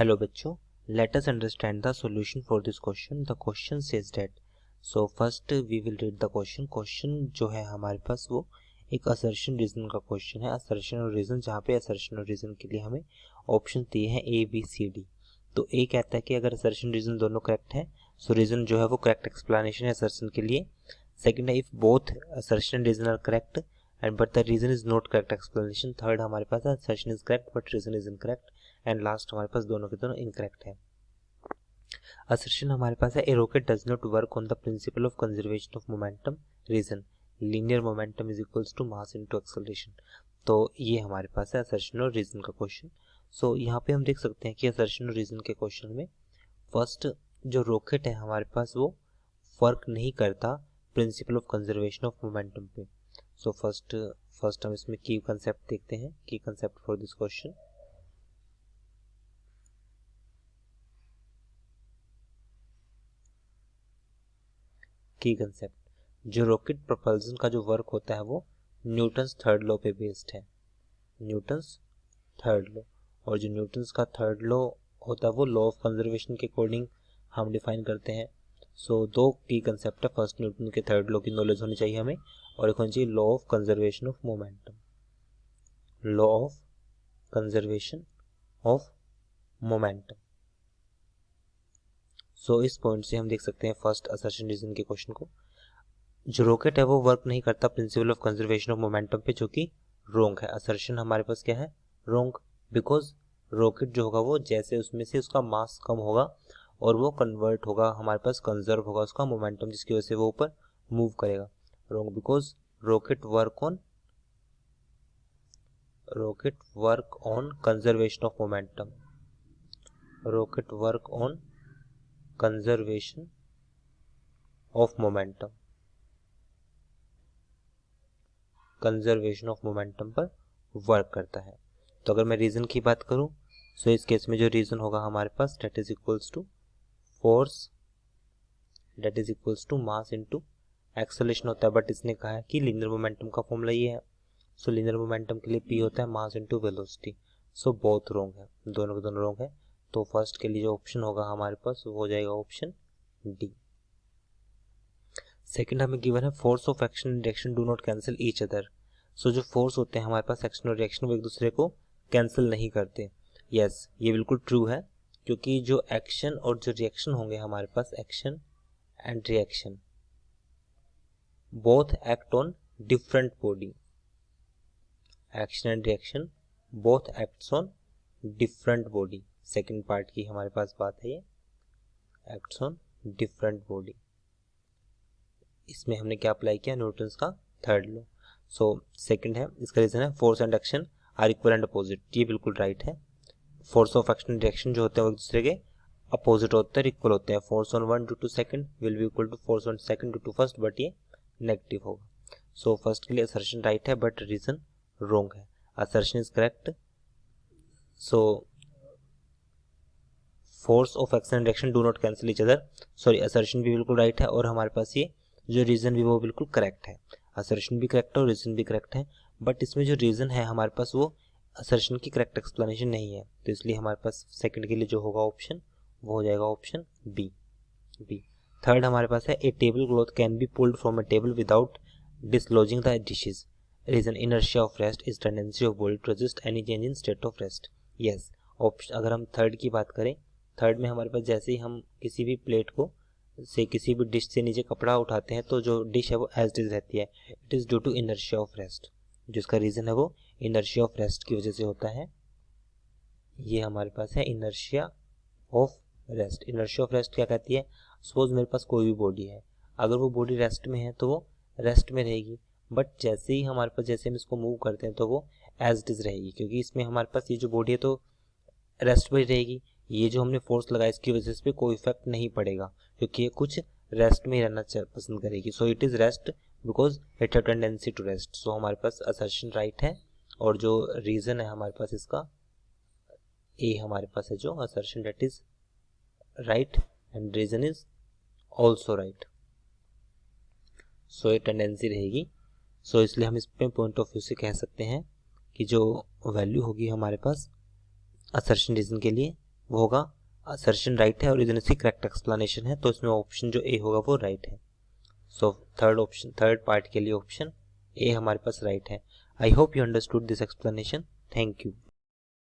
Hello बच्चों, let us understand the solution for this question. The question says that, so first we will read the question. Question जो है हमारे पास वो एक assertion reason का question है. assertion और reason, जहाँ पे assertion और reason के लिए हमें ऑप्शन दिए हैं A, B, C, D. तो A कहता है कि अगर assertion reason दोनों करेक्ट है, so reason जो है वो करेक्ट explanation है assertion के लिए. सेकेंड है if both assertion and reason are correct and but the reason is not correct explanation. Third हमारे पास assertion is correct but reason is incorrect. And last हमारे पास दोनों के दोनों इनकरेक्ट है. असर्शन हमारे पास है, a rocket does not work on the principle of conservation of momentum. Reason, linear momentum is equals to mass into acceleration. तो ये हमारे पास है असर्शन और रीजन का क्वेश्चन. सो यहाँ पे हम देख सकते हैं कि असर्शन और रीजन के क्वेश्चन में फर्स्ट जो रॉकेट है हमारे पास वो वर्क नहीं करता principle of conservation of momentum पे. सो फर्स्ट हम इसमें की कंसेप्ट देखते हैं. की कंसेप्ट फॉर दिस क्वेश्चन, की कंसेप्ट, जो रॉकेट प्रोपल्शन का जो वर्क होता है वो न्यूटन्स थर्ड लॉ पे बेस्ड है. न्यूटन्स थर्ड लॉ, और जो न्यूटन्स का थर्ड लॉ होता है वो लॉ ऑफ कंजर्वेशन के अकॉर्डिंग हम डिफाइन करते हैं. सो दो की कंसेप्ट है. फर्स्ट न्यूटन के थर्ड लॉ की नॉलेज होनी चाहिए हमें, और एक होनी चाहिए law of conservation of momentum. Law of conservation of momentum. So इस पॉइंट से हम देख सकते हैं फर्स्ट असर्शन रीजन के क्वेश्चन को. जो रॉकेट है वो वर्क नहीं करता principle of conservation of momentum पे, जो कि रोंग है. असर्शन हमारे पास क्या है, रोंग, बिकॉज रॉकेट जो होगा वो जैसे उसमें से उसका मास कम होगा और वो कन्वर्ट होगा, हमारे पास कंजर्व होगा उसका मोमेंटम, जिसकी वजह से वो ऊपर मूव करेगा. Wrong, because rocket work on conservation of momentum. Rocket work on conservation of momentum. Conservation of momentum पर वर्क करता है. तो अगर मैं रीजन की बात करूं, सो इस केस में जो रीजन होगा हमारे पास that is equals to force that is equals to mass into acceleration होता है. बट इसने कहा है कि लीनियर मोमेंटम का फॉर्मूला ये है. सो लीनियर मोमेंटम के लिए पी होता है mass into velocity. So both wrong है, दोनों के दोनों रॉन्ग है. तो फर्स्ट के लिए जो ऑप्शन होगा हमारे पास वो हो जाएगा ऑप्शन डी. सेकंड हमें गिवन है force of action and reaction do not cancel each other. So जो फोर्स होते हैं हमारे पास एक्शन और रिएक्शन वो एक दूसरे को कैंसिल नहीं करते. यस, ये बिल्कुल ट्रू है, क्योंकि जो एक्शन और जो रिएक्शन होंगे हमारे पास, action and reaction both act on different body. Action and reaction both acts on different body. Second part की हमारे पास बात है, ये एक्ट्स ऑन डिफरेंट बॉडी. इसमें हमने क्या अप्लाई किया, न्यूटन्स का थर्ड लॉ. सो सेकंड है, इसका रीजन है force and action are equal and opposite. ये बिल्कुल राइट है. Force of action and reaction जो होते हैं वो एक दूसरे के अपोजिट होते हैं, इक्वल होते हैं. Force on one due to second will be equal to force on second due to first, but ये नेगेटिव होगा. सो फर्स्ट के लिए असर्शन राइट है बट रीजन रॉन्ग है. Assertion is correct. So force of action and reaction do not cancel each other. Sorry, assertion भी बिल्कुल right है और हमारे पास ये जो रीजन भी वो बिल्कुल करेक्ट है. असर्शन भी करेक्ट है और रीजन भी करेक्ट है, बट इसमें जो रीजन है हमारे पास वो असर्शन की करेक्ट एक्सप्लेनेशन नहीं है. तो इसलिए हमारे पास सेकंड के लिए जो होगा ऑप्शन वो हो जाएगा ऑप्शन बी. थर्ड हमारे पास है, a table cloth can be pulled from a table without dislodging the dishes. Reason, inertia of rest is tendency of body to resist any change in state of rest. Yes, option अगर हम third की बात करें, third में हमारे पास जैसे ही हम किसी भी प्लेट को से किसी भी डिश से नीचे कपड़ा उठाते हैं तो जो डिश है वो एज इट इज रहती है. It is due to inertia of rest. जिसका रीजन है वो इनर्शिया ऑफ रेस्ट की वजह से होता है. ये हमारे पास है inertia of rest. Inertia of rest क्या कहती है, सपोज मेरे पास कोई भी बॉडी है, अगर वो बॉडी रेस्ट में है तो वो रेस्ट में रहेगी, बट जैसे ही हमारे पास जैसे हम इसको मूव करते हैं तो वो एज इट इज रहेगी, क्योंकि इसमें हमारे पास ये जो बॉडी है तो रेस्ट में रहेगी. ये जो हमने फोर्स लगाया इसकी वजह से कोई इफेक्ट नहीं पड़ेगा, क्योंकि ये कुछ रेस्ट में ही रहना पसंद करेगी. So it is rest because it have tendency to rest. So हमारे पास असर्शन राइट है, और जो रीजन है हमारे पास इसका ए हमारे पास है, जो assertion that is right and reason is also right. So ये टेंडेंसी रहेगी. सो इसलिए हम इस पे पॉइंट ऑफ व्यू से कह सकते हैं कि जो वैल्यू होगी हमारे पास असर्शन रीजन के लिए वो होगा असर्शन राइट है और रीजन इसकी करेक्ट एक्सप्लेनेशन है, तो इसमें ऑप्शन जो ए होगा वो राइट है। सो थर्ड पार्ट के लिए ऑप्शन ए हमारे पास राइट है। I hope you understood this explanation. Thank you.